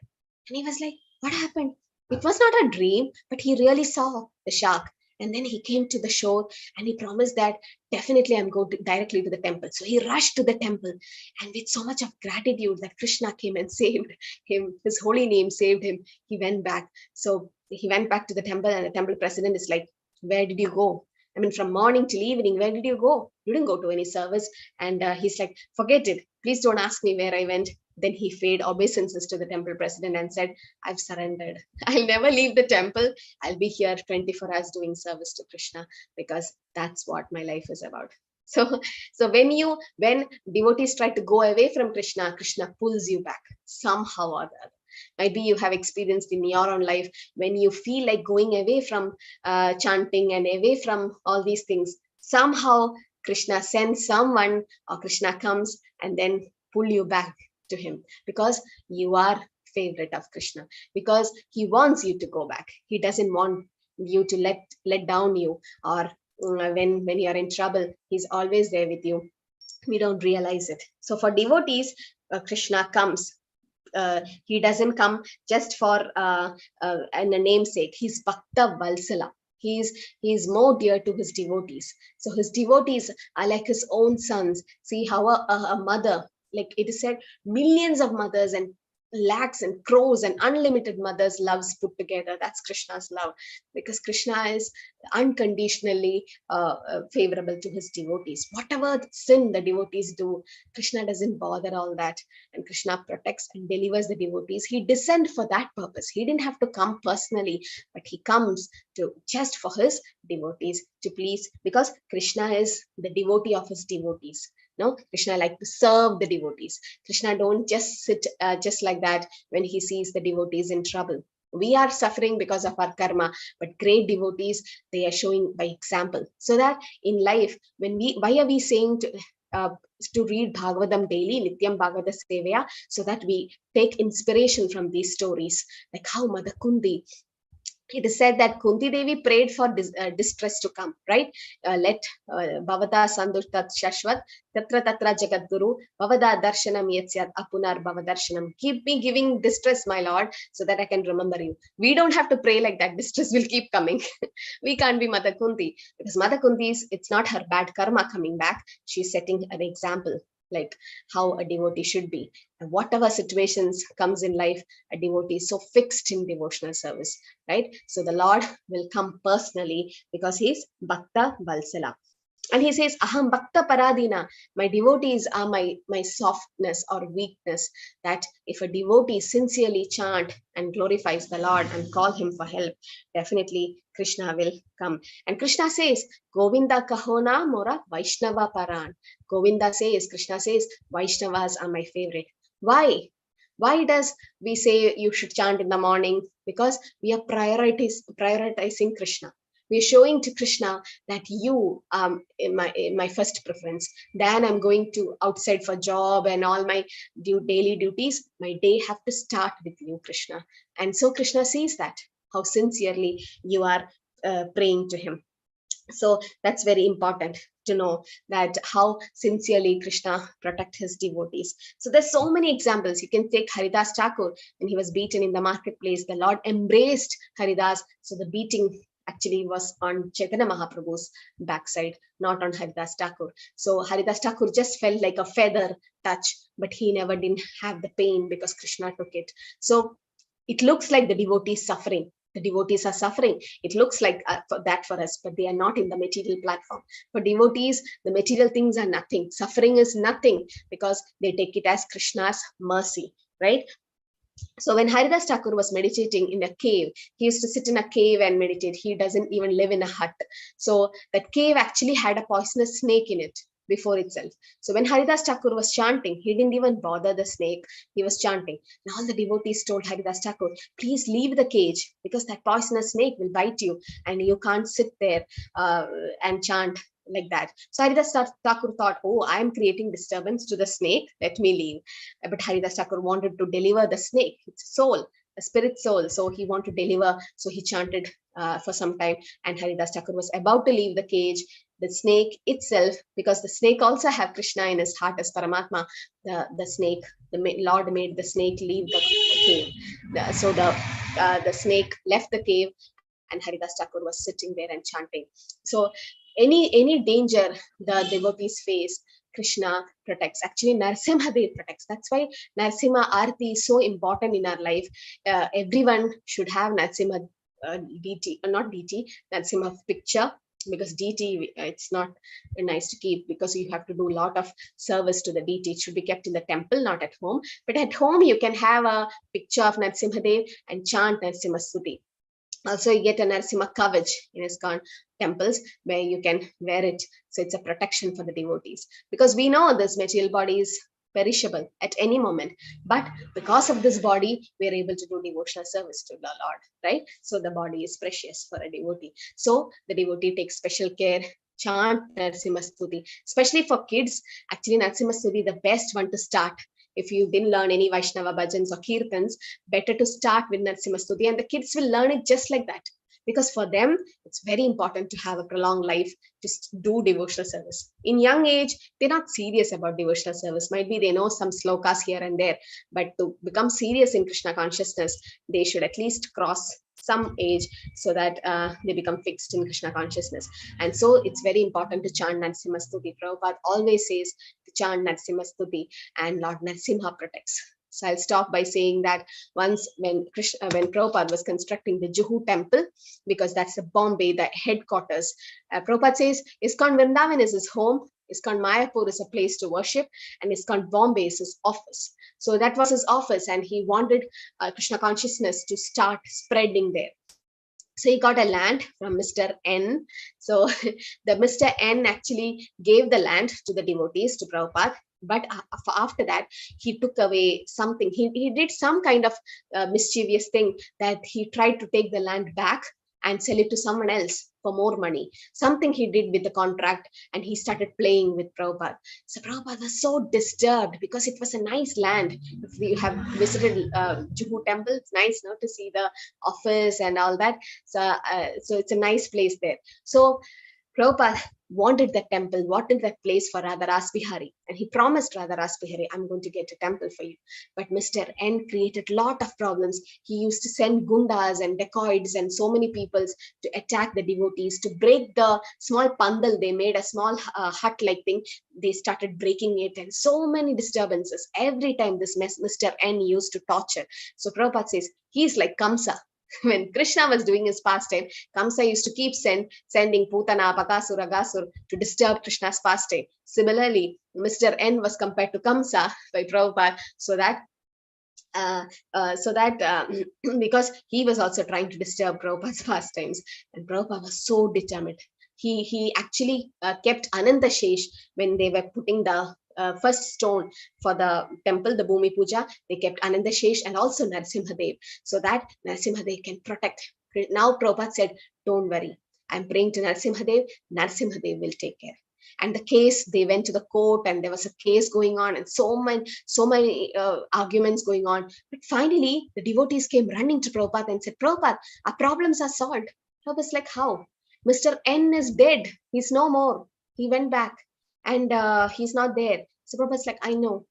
And he was like, what happened? It was not a dream, but he really saw the shark. And then he came to the shore, and he promised that definitely I'm going directly to the temple. So he rushed to the temple, and with so much of gratitude that Krishna came and saved him, his holy name saved him, he went back. So he went back to the temple, and the temple president is like, where did you go? I mean, from morning till evening, where did you go? You didn't go to any service. And he's like, forget it. Please don't ask me where I went. Then he paid obeisances to the temple president and said, I've surrendered. I'll never leave the temple. I'll be here 24 hours doing service to Krishna, because that's what my life is about. So when devotees try to go away from Krishna, Krishna pulls you back somehow or the other. Maybe you have experienced in your own life when you feel like going away from chanting and away from all these things. Somehow Krishna sends someone, or Krishna comes and then pull you back to him, because you are favorite of Krishna, because he wants you to go back. He doesn't want you to let down you, or when you are in trouble, he's always there with you. We don't realize it. So for devotees, Krishna comes. He doesn't come just for a namesake. He's Bhakta Valsala. He's more dear to his devotees. So his devotees are like his own sons. See how a mother, like it is said, millions of mothers and lakhs and crores and unlimited mothers' loves put together. That's Krishna's love, because Krishna is unconditionally favorable to his devotees. Whatever sin the devotees do, Krishna doesn't bother all that, and Krishna protects and delivers the devotees. He descended for that purpose. He didn't have to come personally, but he comes to just for his devotees, to please, because Krishna is the devotee of his devotees. No, Krishna like to serve the devotees. Krishna don't just sit just like that when he sees the devotees in trouble. We are suffering because of our karma, but great devotees, they are showing by example. So that in life, why are we saying to read Bhagavatam daily, Nityam Bhagavata Sevaya, so that we take inspiration from these stories, like how Mother Kunti. It is said that Kunti Devi prayed for distress to come, right? Let Bhavata Sandustat Shashvat, Tatra Tatra Jagat Guru, Bhavada Darshanam Yatsyat Apunar Bhavadarshanam. Keep me giving distress, my Lord, so that I can remember you. We don't have to pray like that. Distress will keep coming. We can't be Mother Kunti, because Mother Kunti it's not her bad karma coming back. She's setting an example, like how a devotee should be. And whatever situations comes in life, a devotee is so fixed in devotional service, right? So the Lord will come personally, because he's Bhakta Valsala. And he says, Aham Bhakta Paradina, my devotees are my softness or weakness, that if a devotee sincerely chant and glorifies the Lord and call him for help, definitely Krishna will come. And Krishna says, Govinda Kahona Mora Vaishnava Paran. Govinda says, Krishna says, Vaishnavas are my favorite. Why? Why does we say you should chant in the morning? Because we are prioritizing Krishna. We're showing to Krishna that you in my first preference. Then I'm going to outside for job and all my daily duties. My day have to start with you, Krishna. And so Krishna sees that, how sincerely you are praying to him. So that's very important to know that how sincerely Krishna protect his devotees. So there's so many examples. You can take Haridas Thakur when he was beaten in the marketplace. The Lord embraced Haridas. So the beating actually was on Chaitanya Mahaprabhu's backside, not on Haridas Thakur. So Haridas Thakur just felt like a feather touch, but he never didn't have the pain because Krishna took it. So it looks like the devotees suffering. The devotees are suffering. It looks like for us, but they are not in the material platform. For devotees, the material things are nothing. Suffering is nothing because they take it as Krishna's mercy, right? So when Haridas Thakur was meditating in a cave, he used to sit in a cave and meditate. He doesn't even live in a hut. So that cave actually had a poisonous snake in it before itself. So when Haridas Thakur was chanting, he didn't even bother the snake. He was chanting. And all the devotees told Haridas Thakur, please leave the cage because that poisonous snake will bite you and you can't sit there and chant like that. So Haridas Thakur thought, oh, I am creating disturbance to the snake. Let me leave. But Haridas Thakur wanted to deliver the snake. It's a soul, a spirit soul. So he wanted to deliver. So he chanted for some time. And Haridas Thakur was about to leave the cage. The snake itself, because the snake also have Krishna in his heart as Paramatma, the snake, the Lord made the snake leave the cave. So the snake left the cave and Haridas Thakur was sitting there and chanting. So any danger the devotees face, Krishna protects. Actually, Narasimha Dev protects. That's why Narasimha Arati is so important in our life. Everyone should have Narasimha DT, not DT, Narasimha picture, because DT, it's not nice to keep because you have to do a lot of service to the DT. It should be kept in the temple, not at home. But at home, you can have a picture of Narasimha Dev and chant Narasimha Stuti. Also, you get a Narasimha Kavach in ISKCON temples where you can wear it. So it's a protection for the devotees. Because we know this material body is perishable at any moment. But because of this body, we are able to do devotional service to the Lord, right? So the body is precious for a devotee. So the devotee takes special care, chant Narasimha Stuti, especially for kids. Actually, Narasimha Stuti, the best one to start. If you didn't learn any Vaishnava bhajans or kirtans, better to start with Narasimha Stuti, and the kids will learn it just like that. Because for them, it's very important to have a prolonged life, to do devotional service. In young age, they're not serious about devotional service. Might be they know some slokas here and there, but to become serious in Krishna consciousness, they should at least cross some age so that they become fixed in Krishna consciousness. And so it's very important to chant Narasimha Stuti. Prabhupada always says to chant Narasimha Stuti, and Lord Narasimha protects. So I'll stop by saying that once when Prabhupada was constructing the Juhu temple, because that's the Bombay, the headquarters, Prabhupada says ISKCON Vrindavan is his home, ISKCON Mayapur is a place to worship, and ISKCON Bombay is his office. So that was his office, and he wanted Krishna consciousness to start spreading there. So he got a land from Mr. N. So the Mr. N actually gave the land to the devotees, to Prabhupada. But after that, he took away something. He did some kind of mischievous thing, that he tried to take the land back and sell it to someone else for more money. Something he did with the contract, and he started playing with Prabhupada. So Prabhupada was so disturbed because it was a nice land. If you have visited Juhu temple, it's nice now to see the office and all that. So it's a nice place there. So Prabhupada wanted that temple, wanted that place for Radha Ras Bihari. And he promised Radha Ras Bihari, I'm going to get a temple for you. But Mr. N created a lot of problems. He used to send gundas and dacoits and so many people to attack the devotees, to break the small pandal. They made a small hut-like thing. They started breaking it, and so many disturbances. Every time this Mr. N used to torture. So Prabhupada says, he's like Kamsa. When Krishna was doing his pastime, Kamsa used to keep sending Putana, Bakasura, Gasur to disturb Krishna's pastime. Similarly, Mr. N was compared to Kamsa by Prabhupada, so that because he was also trying to disturb Prabhupada's pastimes, and Prabhupada was so determined. He actually kept Ananta Shesh when they were putting the first stone for the temple, the Bhumi Puja. They kept Ananta Shesh and also Narasimha Dev, so that Narasimha Dev can protect. Now Prabhupada said, don't worry. I'm praying to Narsimhadev. Narsimhadev will take care. And the case, they went to the court, and there was a case going on, and so many arguments going on. But finally, the devotees came running to Prabhupada and said, Prabhupada, our problems are solved. Prabhupada's like, how? Mr. N is dead. He's no more. He went back, and he's not there. So Prabhupada's like, I know.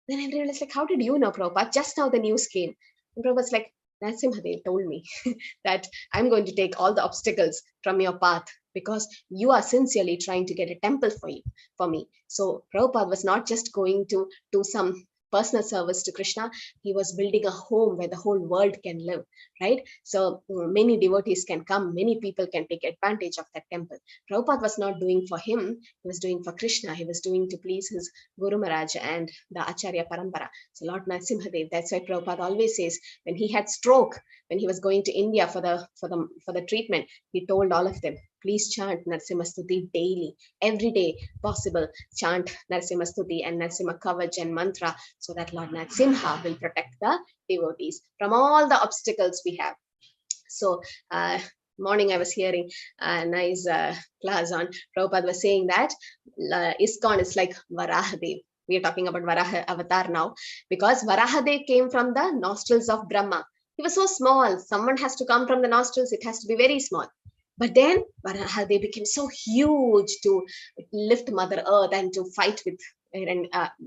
Then everyone is like, how did you know, Prabhupada? Just now the news came. And Prabhupada's like, Narasimhadev told me that I'm going to take all the obstacles from your path because you are sincerely trying to get a temple for me. So Prabhupada was not just going to do some personal service to Krishna, he was building a home where the whole world can live, right? So many devotees can come, many people can take advantage of that temple. Prabhupada was not doing for him, he was doing for Krishna, he was doing to please his Guru Maharaj and the Acharya Parampara. So Lord Narasimhadev, that's why Prabhupada always says, when he had stroke, when he was going to India for the treatment, he told all of them, please chant Narasimha Stuti daily, every day possible. Chant Narasimha Stuti and Narasimha Kavach and mantra, so that Lord Narasimha will protect the devotees from all the obstacles we have. So morning I was hearing a nice class on Prabhupada was saying that ISKCON is like Varahadev. We are talking about Varaha avatar now, because Varahadev came from the nostrils of Brahma. He was so small. Someone has to come from the nostrils. It has to be very small. But then Varahadev became so huge to lift Mother Earth and to fight with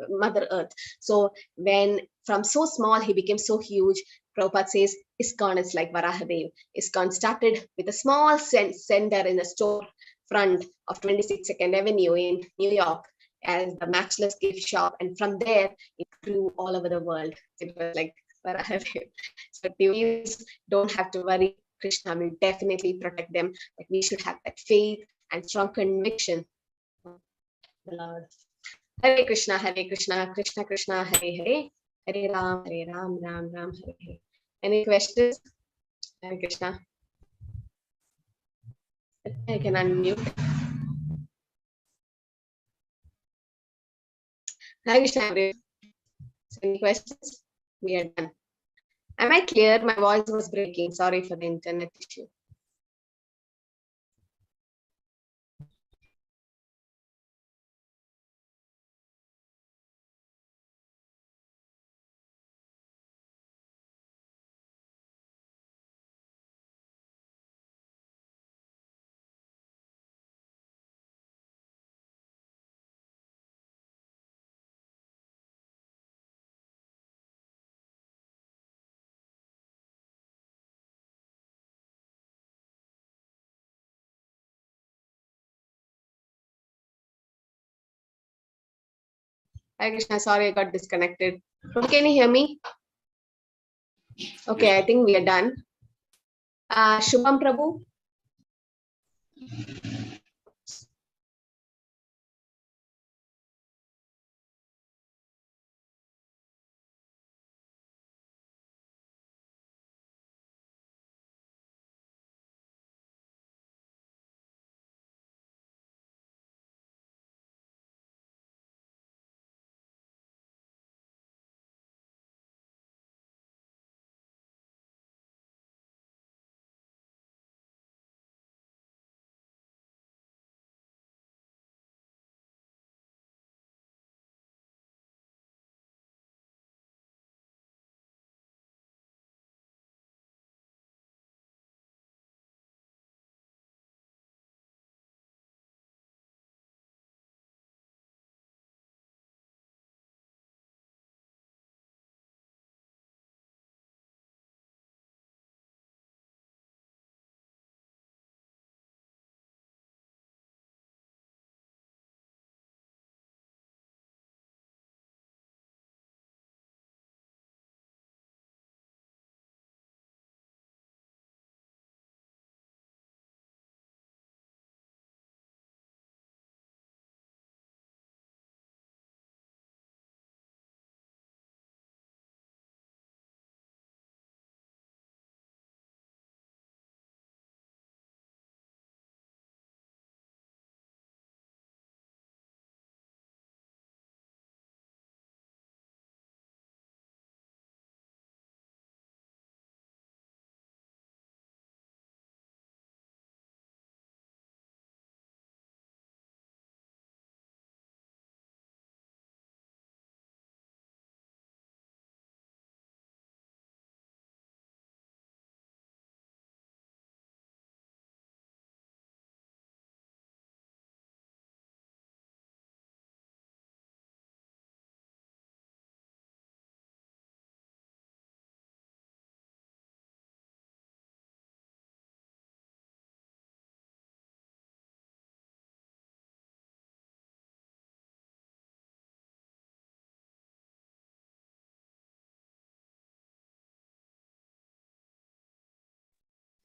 Mother Earth. So when from so small he became so huge, Prabhupada says ISKCON is like Varahadev. ISKCON started with a small center in a store front of 26th Avenue in New York as the matchless gift shop, and from there it grew all over the world. It was like Varahadev. So devotees don't have to worry. Krishna will definitely protect them, but we should have that faith and strong conviction. The Lord. Hare Krishna, Krishna Krishna, Hare Hare, Hare Ram, Ram Ram, Hare Hare. Any questions? Hare Krishna. I can unmute. Hare Krishna, everyone. Any questions? We are done. Am I clear? My voice was breaking. Sorry for the internet issue. Hare Krishna, sorry I got disconnected. Can you hear me? Okay, I think we are done. Shubham Prabhu.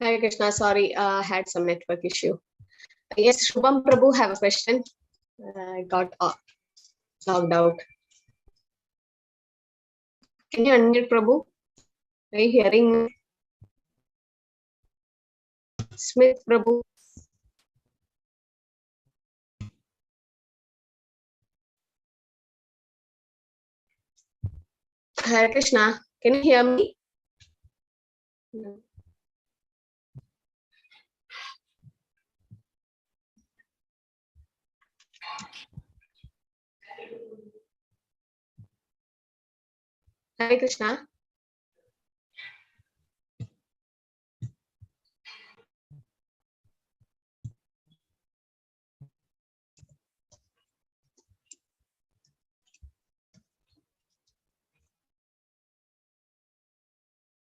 Hare Krishna. Sorry, had some network issue. Yes, Shubham Prabhu have a question. I got logged out. Can you unmute Prabhu? Are you hearing me? Smith Prabhu? Hare Krishna. Can you hear me? No. Hare Krishna.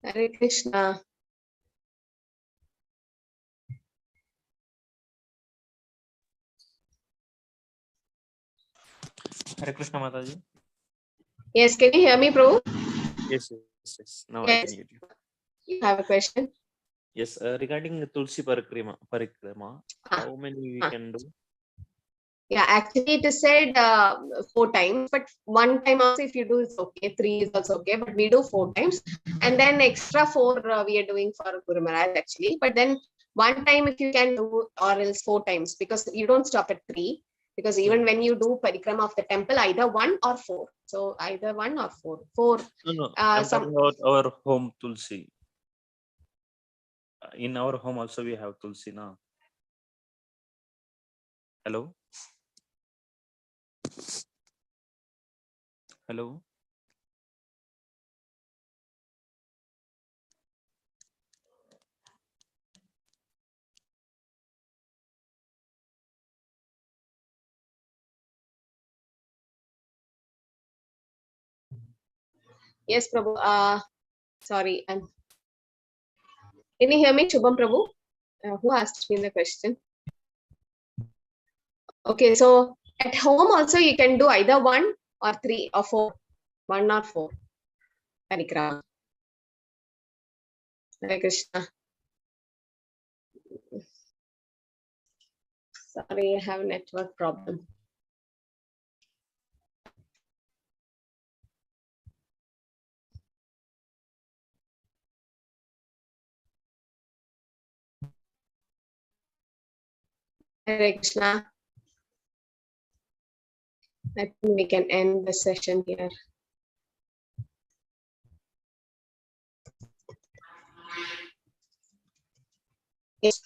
Hare Krishna. Hare Krishna Mataji. Yes, can you hear me, Prabhu? Yes, yes, yes. Now I Yes. can hear you. You have a question? Yes, regarding the Tulsi Parikrama, how many we can do? Yeah, actually it is said 4 times, but 1 time also if you do it's okay, 3 is also okay, but we do 4 times, and then extra 4 we are doing for Guru Maharaj actually, but then 1 time if you can do, or else 4 times, because you don't stop at 3, because even when you do parikrama of the temple, either 1 or 4, so either 1 or 4. No, I'm talking about our home Tulsi. In our home also we have Tulsi now. Hello? Hello? Yes, Prabhu. Sorry, can you hear me, Shubham Prabhu? Who asked me the question? Okay, so at home also you can do either 1 or 3 or 4. 1 or 4 parikrama. Hare Krishna. Sorry, I have network problem. Hare Krishna. I think we can end the session here. Yes.